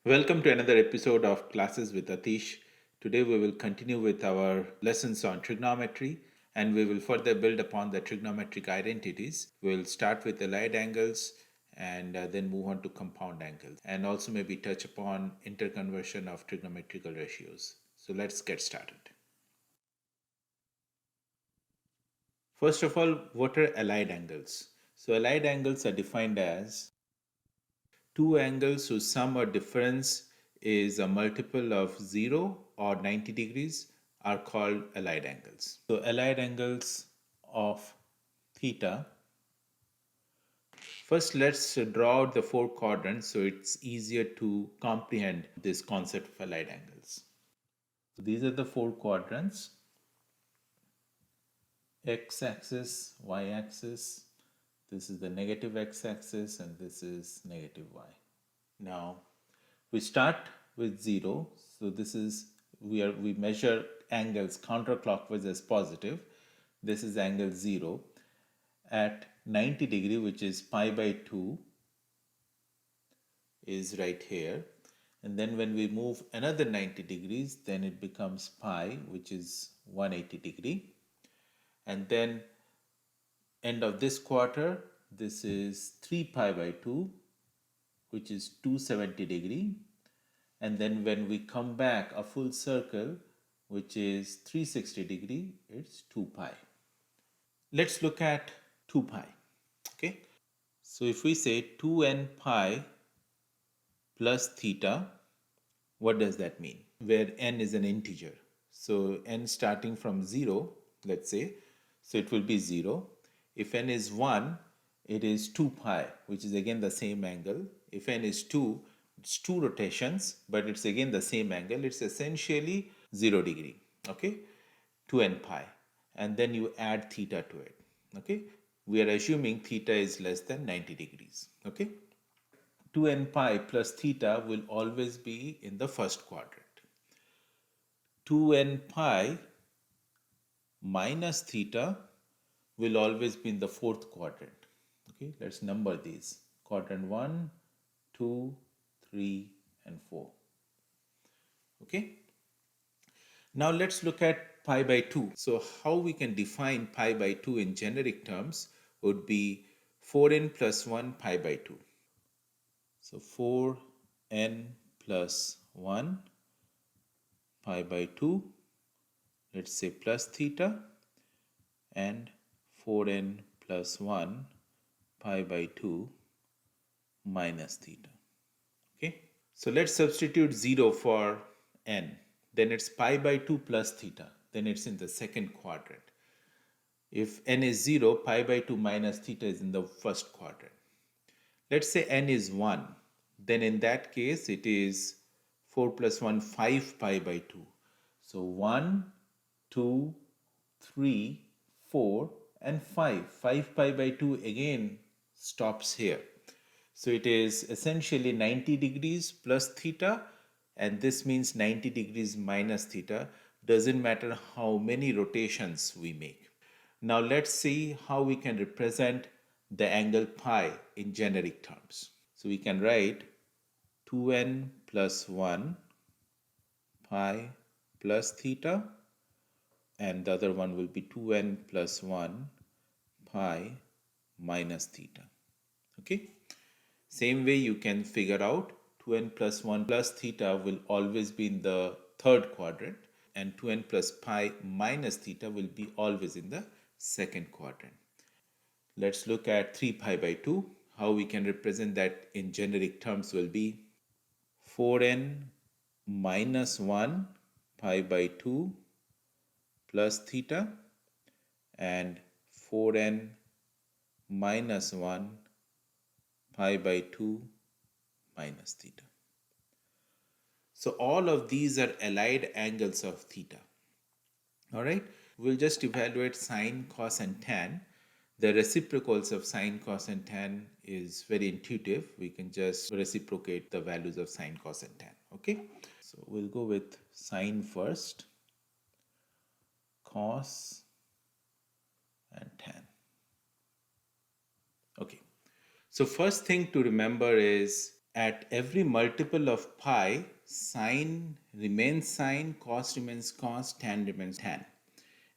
Welcome to another episode of Classes with Atish. Today we will continue with our lessons on trigonometry and we will further build upon the trigonometric identities. We'll start with allied angles and then move on to compound angles and also maybe touch upon interconversion of trigonometrical ratios. So let's get started. First of all, what are allied angles? So allied angles are defined as two angles whose sum or difference is a multiple of 0 or 90 degrees are called allied angles. So allied angles of theta. First, let's draw out the four quadrants so it's easier to comprehend this concept of allied angles. So these are the four quadrants: x-axis, y-axis, this is the negative x-axis, and this is negative y. Now we start with 0, so this is we measure angles counterclockwise as positive. This is angle 0 at 90 degree, which is pi by 2 is right here, and then when we move another 90 degrees then it becomes pi, which is 180 degree, and then end of this quarter this is 3 pi by 2, which is 270 degree, and then when we come back a full circle, which is 360 degree, it's 2 pi. Let's look at 2 pi. Okay, so if we say 2n pi plus theta, what does that mean? Where n is an integer, so n starting from 0, let's say, so it will be 0. If n is 1, it is 2 pi, which is again the same angle. If n is 2, it's 2 rotations, but it's again the same angle. It's essentially 0 degree. Okay, 2n pi, and then you add theta to it. Okay, we are assuming theta is less than 90 degrees. Okay, 2n pi plus theta will always be in the first quadrant. 2n pi minus theta will always be in the fourth quadrant. Okay, let's number these: quadrant 1, 2, 3, and 4. Okay, now let's look at pi by 2. So how we can define pi by 2 in generic terms would be 4n plus 1 pi by 2. So 4n plus 1 pi by 2, let's say plus theta, and 4n plus 1 pi by 2 minus theta. Okay, so let's substitute 0 for n. Then it's pi by 2 plus theta. Then it's in the second quadrant. If n is 0, pi by 2 minus theta is in the first quadrant. Let's say n is 1. Then in that case, it is 4 plus 1, 5 pi by 2. So 1, 2, 3, 4, and 5. 5 pi by 2 again stops here. So it is essentially 90 degrees plus theta, and this means 90 degrees minus theta. Doesn't matter how many rotations we make. Now let's see how we can represent the angle pi in generic terms. So we can write 2n plus 1 pi plus theta, and the other one will be 2n plus 1 pi minus theta. Okay, same way you can figure out 2n plus 1 plus theta will always be in the third quadrant, and 2n plus pi minus theta will be always in the second quadrant. Let's look at 3 pi by 2. How we can represent that in generic terms will be 4n minus 1 pi by 2 plus theta, and 4n minus 1 pi by 2 minus theta. So all of these are allied angles of theta. All right, we'll just evaluate sine, cos, and tan. The reciprocals of sine, cos, and tan is very intuitive. We can just reciprocate the values of sine, cos, and tan. Okay, so we'll go with sine first, cos, and tan. Okay, so first thing to remember is at every multiple of pi, sine remains sine, cos remains cos, tan remains tan.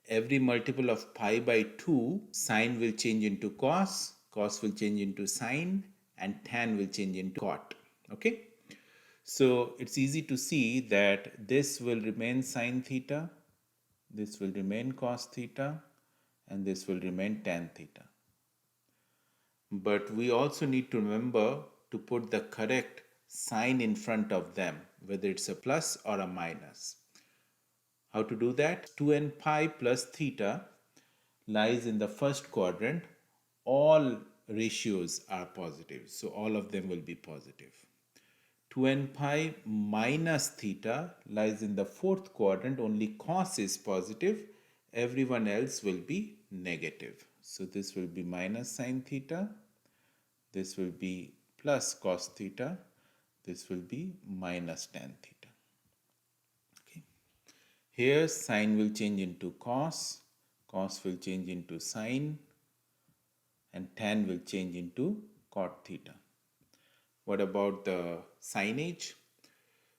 Every multiple of pi by 2, sine will change into cos, cos will change into sine, and tan will change into cot. Okay? So it's easy to see that this will remain sine theta, this will remain cos theta, and this will remain tan theta. But we also need to remember to put the correct sign in front of them, whether it's a plus or a minus. How to do that? 2n pi plus theta lies in the first quadrant. All ratios are positive, so all of them will be positive. 2n pi minus theta lies in the fourth quadrant. Only cos is positive. Everyone else will be negative. So this will be minus sine theta. This will be plus cos theta. This will be minus tan theta. Okay. Here sine will change into cos. Cos will change into sine. And tan will change into cot theta. What about the signage?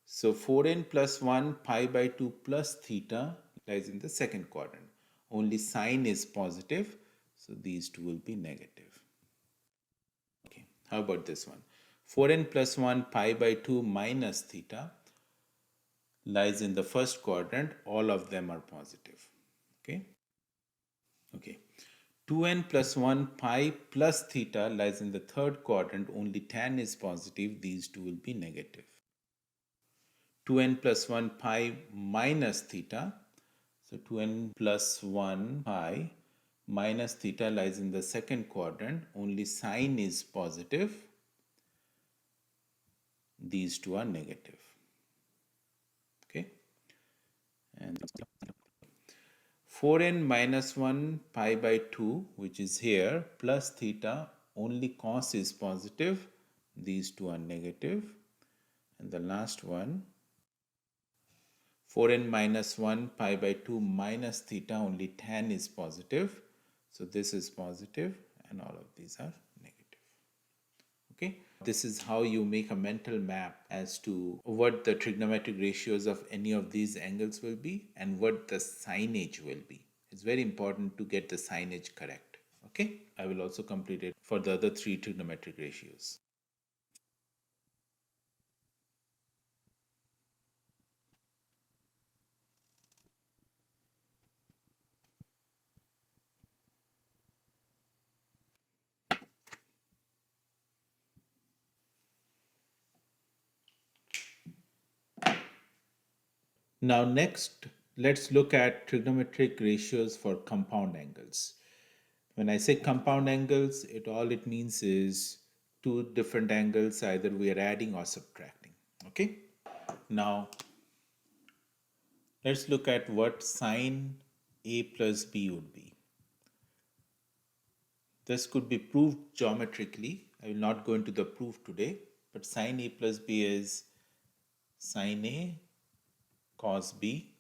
So 4n plus 1 pi by 2 plus theta lies in the second quadrant. Only sine is positive, so these two will be negative. Okay, how about this one? 4n plus 1 pi by 2 minus theta lies in the first quadrant. All of them are positive. Okay. Okay. 2n plus 1 pi plus theta lies in the third quadrant. Only tan is positive. These two will be negative. 2n plus 1 pi minus theta. So 2n plus 1 pi minus theta lies in the second quadrant. Only sine is positive. These two are negative. Okay. And 4n minus 1 pi by 2, which is here, plus theta, only cos is positive. These two are negative. And the last one, 4n minus 1 pi by 2 minus theta, only tan is positive. So this is positive and all of these are negative. Okay, this is how you make a mental map as to what the trigonometric ratios of any of these angles will be and what the signage will be. It's very important to get the signage correct. Okay, I will also complete it for the other three trigonometric ratios. Now next, let's look at trigonometric ratios for compound angles. When I say compound angles, all it means is two different angles, either we are adding or subtracting. Okay. Now let's look at what sine A plus B would be. This could be proved geometrically. I will not go into the proof today, but sine A plus B is sine A cos B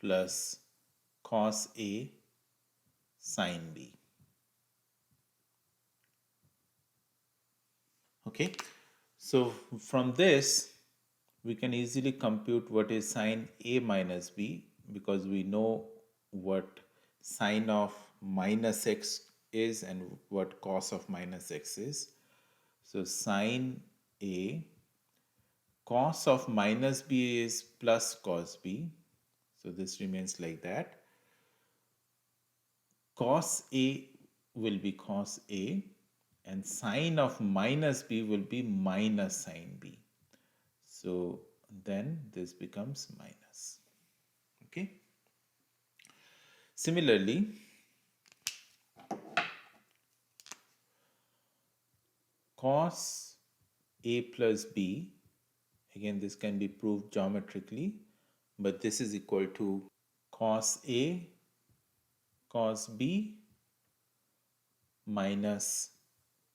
plus cos A sine B. Okay, so from this we can easily compute what is sine A minus B, because we know what sine of minus x is and what cos of minus x is. So sine A cos of minus B is plus cos B. So this remains like that. Cos A will be cos A and sine of minus B will be minus sine B. So then this becomes minus. Okay. Similarly, cos A plus B, again this can be proved geometrically, but this is equal to cos A cos B minus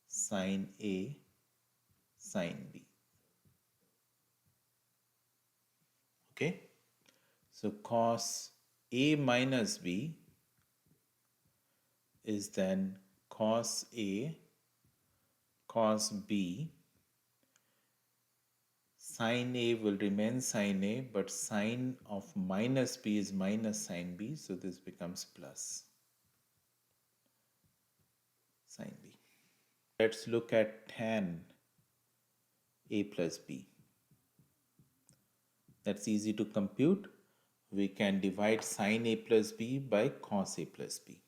sine A sine B. Okay, so cos A minus B is then cos A cos B Sine A will remain sine A, but sine of minus B is minus sine B, so this becomes plus sine B. Let's look at tan A plus B. That's easy to compute. We can divide sine A plus B by cos A plus B.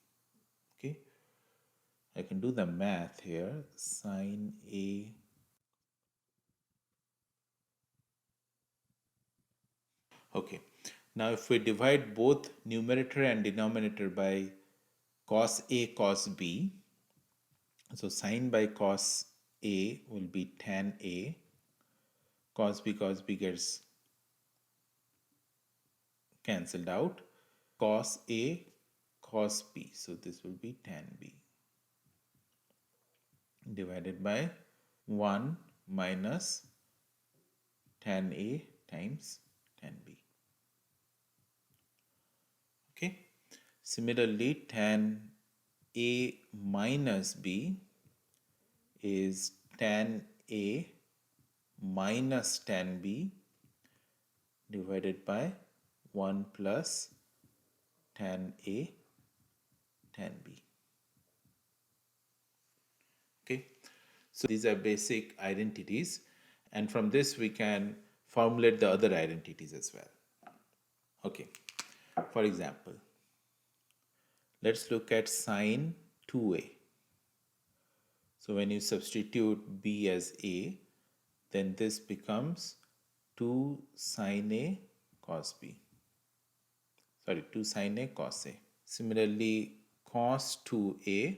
Okay, I can do the math here. Sine A. Okay, now if we divide both numerator and denominator by cos A cos B, so sine by cos A will be tan A, cos B gets cancelled out, cos A cos B, so this will be tan B divided by 1 minus tan A times tan B. Okay, similarly tan A minus B is tan A minus tan B divided by 1 plus tan A tan B. Okay, so these are basic identities, and from this we can formulate the other identities as well. Okay, for example, let's look at sine 2A. So when you substitute B as A, then this becomes 2 sine A cos B. Sorry, 2 sine A cos A. Similarly, cos 2A,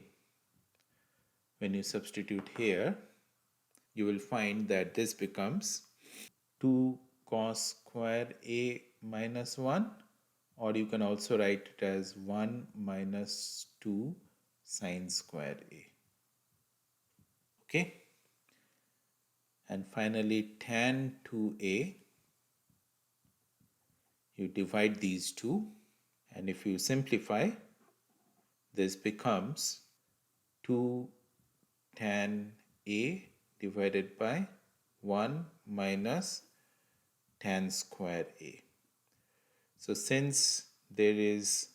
when you substitute here, you will find that this becomes 2 cos square A minus 1, or you can also write it as 1 minus 2 sine square A. Okay, and finally tan 2A, you divide these two, and if you simplify, this becomes 2 tan A divided by 1 minus tan square A. So since there is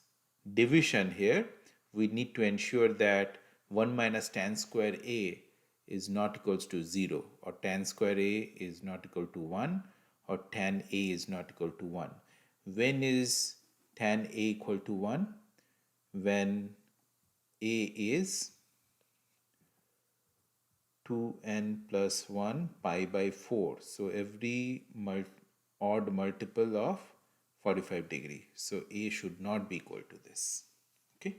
division here, we need to ensure that 1 minus tan square A is not equals to 0, or tan square A is not equal to 1, or tan A is not equal to 1. When is tan A equal to 1? When A is 2n plus 1 pi by 4. So every odd multiple of 45 degree. So A should not be equal to this. Okay.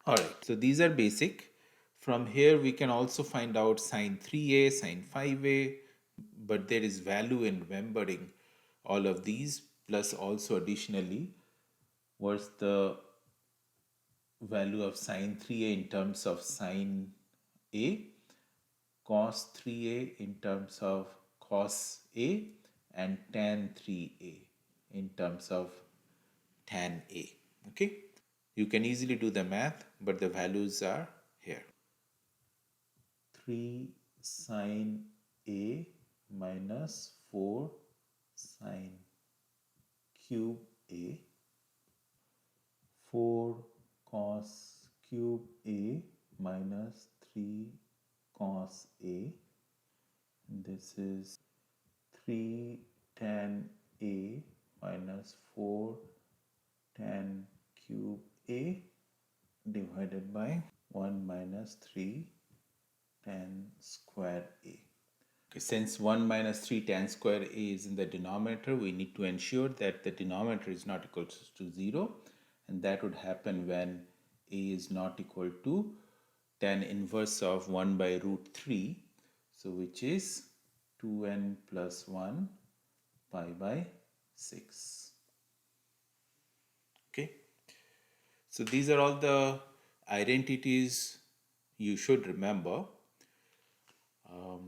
Alright, so these are basic. From here we can also find out sine 3A, sine 5A, but there is value in remembering all of these, plus also additionally what's the value of sine 3A in terms of sine A, cos 3A in terms of cos A, and tan 3A in terms of tan A. Okay, you can easily do the math, but the values are here. 3 sine A minus 4 sine cube A, 4 cos cube A minus 3 cos A. This is 3 tan A minus 4 tan cube A divided by 1 minus 3 tan square A. Okay, since 1 minus 3 tan square A is in the denominator, we need to ensure that the denominator is not equal to 0, and that would happen when A is not equal to tan inverse of 1 by root 3, so which is 2n plus 1 pi by 6. Okay, so these are all the identities you should remember.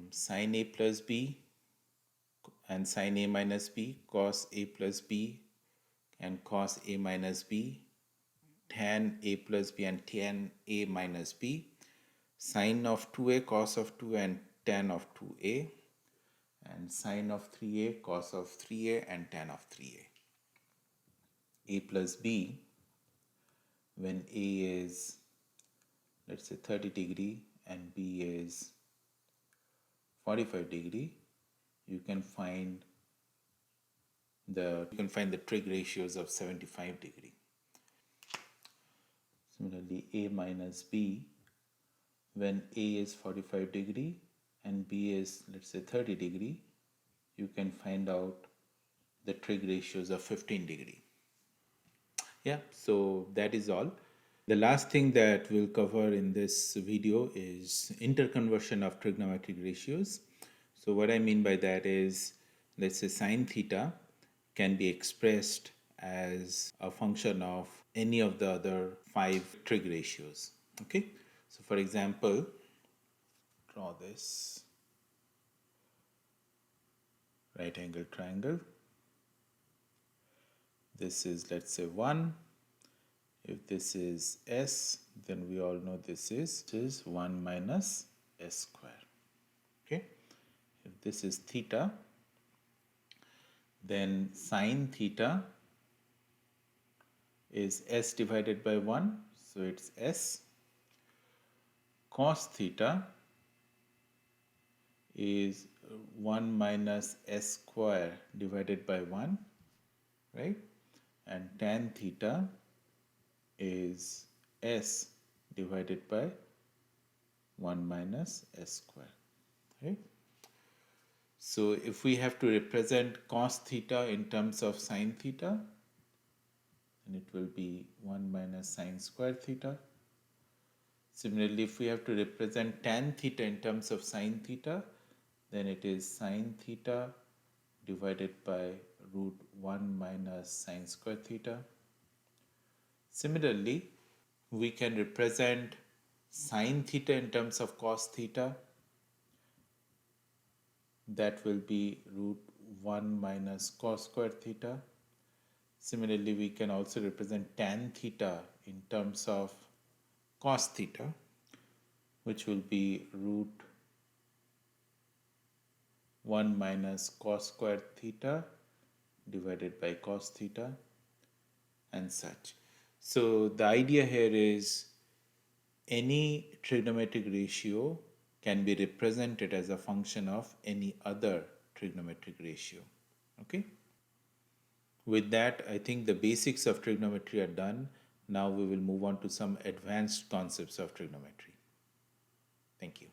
Sine A plus B and sine A minus B, cos A plus B and cos A minus B, tan A plus B and tan A minus B, sine of 2A, cos of 2 and tan of 2a, and sine of 3a, cos of 3a, and tan of 3a. A plus b, when a is, let's say, 30 degree and b is 45 degree, you can find the trig ratios of 75 degree. Similarly, a minus b, when a is 45 degree and b is, let's say, 30 degree, you can find out the trig ratios of 15 degree. Yeah, so that is all. The last thing that we'll cover in this video is interconversion of trigonometric ratios. So what I mean by that is, let's say sine theta can be expressed as a function of any of the other 5 trig ratios. Okay, so for example, draw this right angle triangle. This is, let's say, 1. If this is s, then we all know this is 1 minus s square. Okay, if this is theta, then sine theta is s divided by 1, so it's s. Cos theta is 1 minus s square divided by 1, right? And tan theta is s divided by 1 minus s square, right? So if we have to represent cos theta in terms of sine theta, then it will be 1 minus sine square theta. Similarly, if we have to represent tan theta in terms of sine theta, then it is sine theta divided by root 1 minus sine square theta. Similarly, we can represent sine theta in terms of cos theta. That will be root 1 minus cos square theta. Similarly, we can also represent tan theta in terms of cos theta, which will be root 1 minus cos square theta divided by cos theta, and such. So the idea here is any trigonometric ratio can be represented as a function of any other trigonometric ratio. Okay. With that, I think the basics of trigonometry are done. Now we will move on to some advanced concepts of trigonometry. Thank you.